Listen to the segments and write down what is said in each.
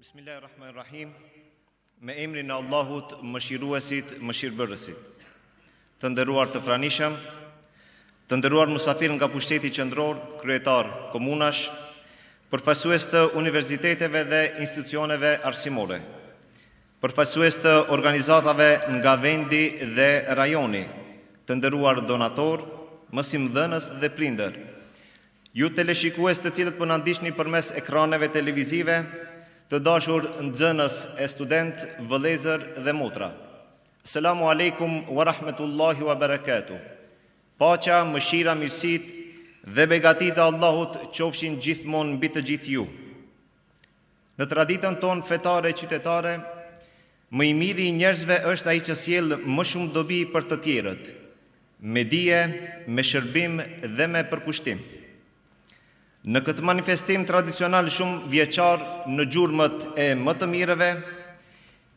Bismillahirrahmanirrahim. Me emrin e Allahut, mëshiruesit, mëshirbërësit. Të nderuar të pranishëm, të nderuar musafir nga pushteti qendror, kryetar komunash, përfaqësues të universiteteve dhe institucioneve arsimore, përfaqësues të organizatave nga vendi dhe rajoni, të nderuar donator, mësimdhënës dhe prindër, ju teleshikues të cilët po na ndiqni përmes ekraneve televizive, të dashur nxënës e student, vëllezër dhe motra. Selamu alaikum wa rahmetullahi wa barakatuh. Paqja, mëshira, mirësitë dhe begatit e Allahut qofshin gjithmonë mbi të gjithë ju. Në traditën tonë fetare qytetare, më i miri i njerëzve është ai që sjell më shumë dobi për të tjerët, me dije, me shërbim dhe me përkushtim. Në këtë manifestim tradicional shumë vjeçar në gjurmët e më të mirëve,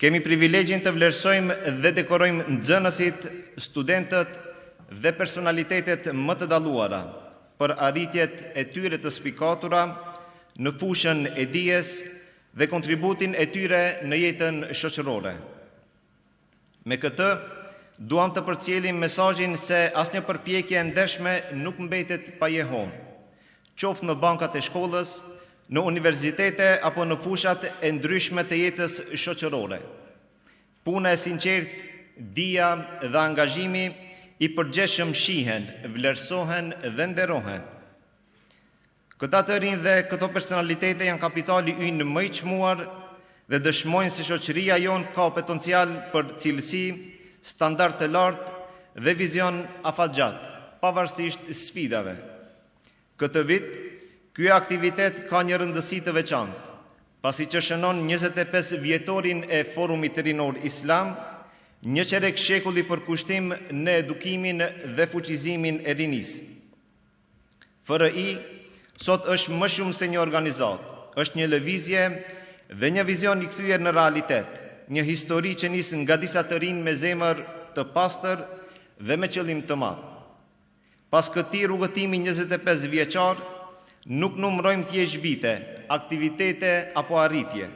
kemi privilegjin të vlerësojmë dhe dekorojmë nxënësit, studentët dhe personalitetet më të dalluara për arritjet e tyre të spikatura në fushën e dijes dhe kontributin e tyre në jetën shoqërore. Me këtë, duam të përcjellim mesazhin se asnjë përpjekje e ndershme nuk mbetet pa jehonë, qoftë në bankat e shkollës, në universitete apo në fushat e ndryshme të jetës shoqërore. Puna e sinqertë, dija dhe angazhimi i përgjeshëm shihen, vlerësohen dhe nderohen. Këta të rinj dhe këto personalitete janë kapitali ynë më i çmuar dhe dëshmojnë se shoqëria jonë ka potencial për cilësi, standard të lartë dhe vizion afatgjat, pavarësisht sfidave. Këtë vit, ky aktivitet ka një rëndësi të veçantë, pasi që shënon 25 vjetorin e Forumit Rinor Islam, një qerek shekulli për kushtim në edukimin dhe fuqizimin e rinisë. FRI sot është më shumë se një organizat, është një lëvizje dhe një vizion i kthyer në realitet, një histori që nis nga disa të rinj me zemër të pastër dhe me qëllim të madh. Pas këtij rrugëtimi 25 vjeçar, nuk numërojmë thjesht vite, aktivitete apo arritje.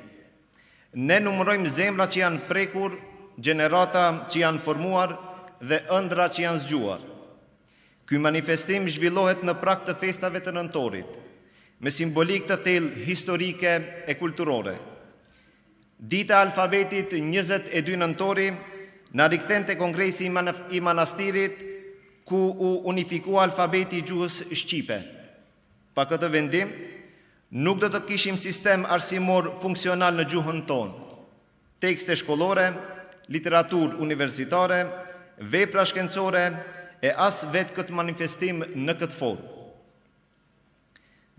Ne numërojmë zemra që janë prekur, gjenerata që janë formuar dhe ëndra që janë zgjuar. Ky manifestim zhvillohet në prag të festave të nëntorit, me simbolik të thellë historike e kulturore. Dita e alfabetit 22 nëntori na rikthen te kongresi i manastirit, ku u unifikua alfabeti i gjuhës shqipe. Pa këtë vendim, nuk do të kishim sistem arsimor funksional në gjuhën tonë, tekste shkollore, literaturë universitare, vepra shkencore e as vetë këtë manifestim në këtë formë.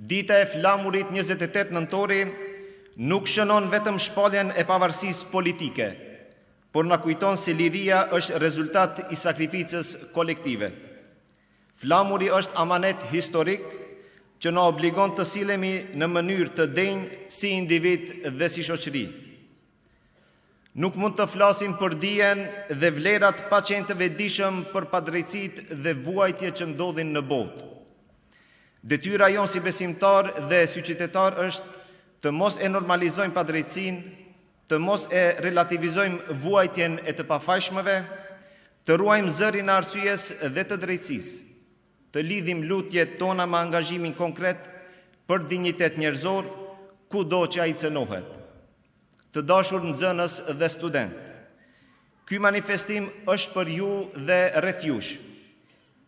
Dita e flamurit 28 nëntori nuk shënon vetëm shpalljen e pavarësisë politike, por na kujton se liria është rezultat i sakrificës kolektive. Flamuri është amanet historik që na obligon të silemi në mënyrë të denjë si individ dhe si shoqëri. Nuk mund të flasim për dijen dhe vlerat pa qenë të vetëdijshëm për padrejtësitë dhe vuajtjet që ndodhin në botë. Detyra jonë si besimtar dhe si qytetar është të mos e normalizojmë padrejtësinë, të mos e relativizojmë vuajtjen e të pafajshmëve, të ruajmë zërin e arsyes dhe të drejtësisë, të lidhim lutjet tona me angazhimin konkret për dinjitet njerëzor, kudo që ai cënohet. Të dashur nxënës dhe student, ky manifestim është për ju dhe rreth jush.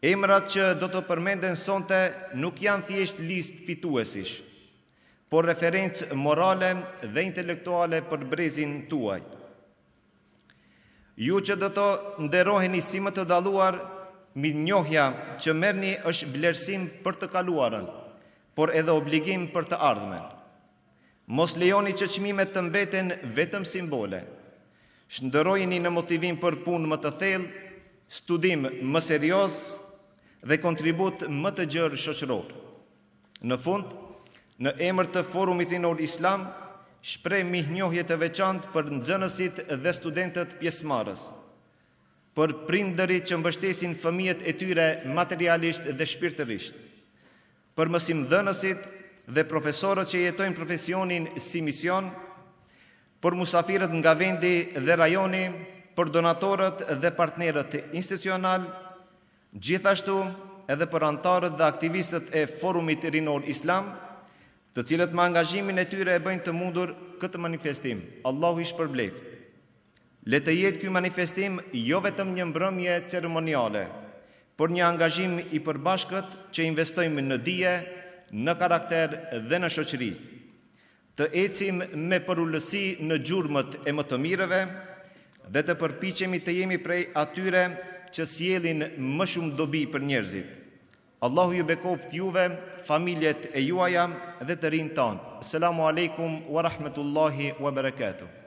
Emrat që do të përmenden sonte nuk janë thjesht listë fituesish, por referencë morale dhe intelektuale për brezin tuaj. Ju që do të nderoheni si më të dalluar, mirënjohja që merrni është vlerësim për të kaluarën, por edhe obligim për të ardhmen. Mos lejoni që çmimet të mbeten vetëm simbole. Shndërrojeni në motivim për punë më të thellë, studim më serioz dhe kontribut më të gjerë shoqëror. Në fund, në emër të Forumit Rinor Islam, shpreh mirënjohje të veçantë për nxënësit dhe studentët pjesëmarrës, për prindërit që mbështesin fëmijët e tyre materialisht dhe shpirtërisht, për mësimdhënësit dhe profesorët që jetojnë profesionin si mision, për musafirët nga vendi dhe rajoni, për donatorët dhe partnerët institucional, gjithashtu edhe për antarët dhe aktivistët e Forumit Rinor Islam, të cilët me angazhimin e tyre e bëjnë të mundur këtë manifestim. Allahu i shpërbleft. Le të jetë ky manifestim jo vetëm një mbrëmje ceremoniale, por një angazhim i përbashkët që investojmë në dije, në karakter dhe në shoqëri. Të ecim me përullësi në gjurmët e më të mirëve dhe të përpiqemi të jemi prej atyre që sjellin më shumë dobi për njerëzit. Allahu ju bekoft juve, familjet e juaja dhe të rinj tanë. Selamu alaikum wa rahmetullahi wa barakatuh.